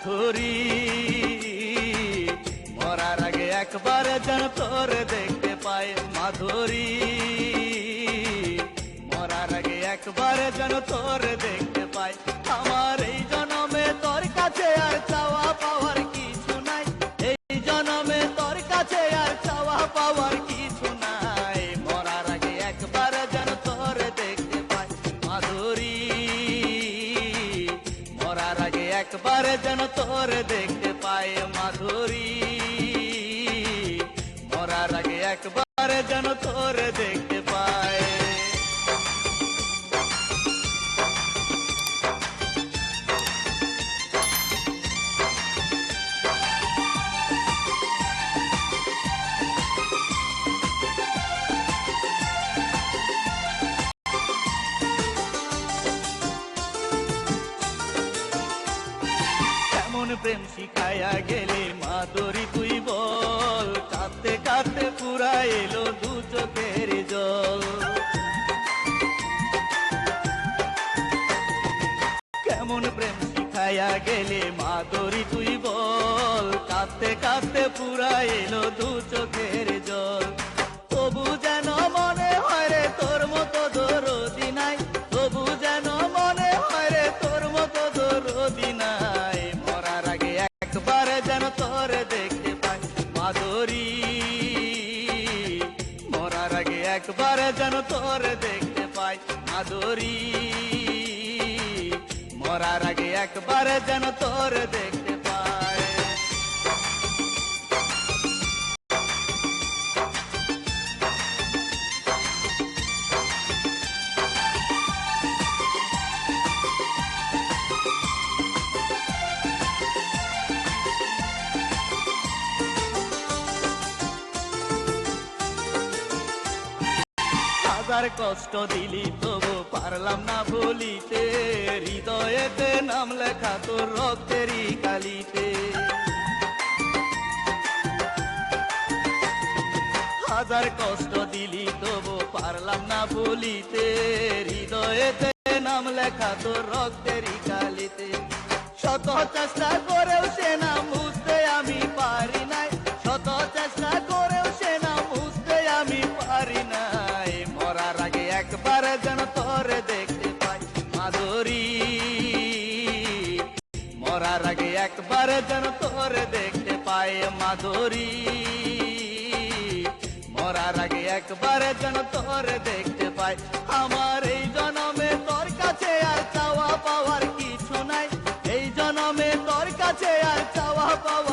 মাধুরী, মরার আগে একবার যেন তোর দেখতে পাই মাধুরী, মরার আগে একবার যেন তোর দেখতে পাই। আমার এই জনমে তোর কাছে আর চাওয়া পাওয়ার কিছু নাই, এই জনমে তোর কাছে আর চাওয়া পাওয়ার কিছু নাই। মরার আগে একবার যেন তোর দেখতে পাই মাধুরী, মরার আগে একবার যেন তোর দেখতে পাই মাধুরী, মরার আগে একবার যেন তোর দেখতে পাই। কেমন প্রেম শিখাইয়া গেলে মাধুরী তুই বল, কাঁদতে কাঁদতে পুরা এলো দু চোখের জল। কেমন প্রেম শিখাইয়া গেলে মাধুরী তুই বল, কাঁদতে কাঁদতে পুরা এলো দু চোখের জল। তবু যেন মনে হয় রে তোর মতো দরদি নাই, তবু যেন মনে হয় রে তোর মতো দরদি নাই। মরার আগে একবার যেন তোর দেখতে পাই মাধুরী, মরার আগে একবার যেন তোর দেখতে পাই মাধুরী, মরার আগে একবার যেন তোর দেখতে পাই। হাজার কষ্ট দিলি তবু পারলাম না ভুলিতে, হৃদয়েতে নাম লেখা তোর রক্তেরই কালিতে। হাজার কষ্ট দিলি তবু পারলাম না ভুলিতে, হৃদয়েতে নাম লেখা তোর রক্তেরই কালিতে। শত চেষ্টা করেও সে নাম বুঝতে আমি পারি নাই, শত চেষ্টা করেও সে নাম বুঝতে আমি পারি নাই। মরার আগে একবার যেন তোর দেখতে পাই মাধুরী, মরার আগে একবার যেন তোর দেখতে পাই মাধুরী, মরার আগে একবার যেন তোর দেখতে পাই। আমার এই জনমে তোর কাছে আর চাওয়া পাওয়ার কিছু নাই, এই জনমে তোর কাছে আর চাওয়া পাওয়ার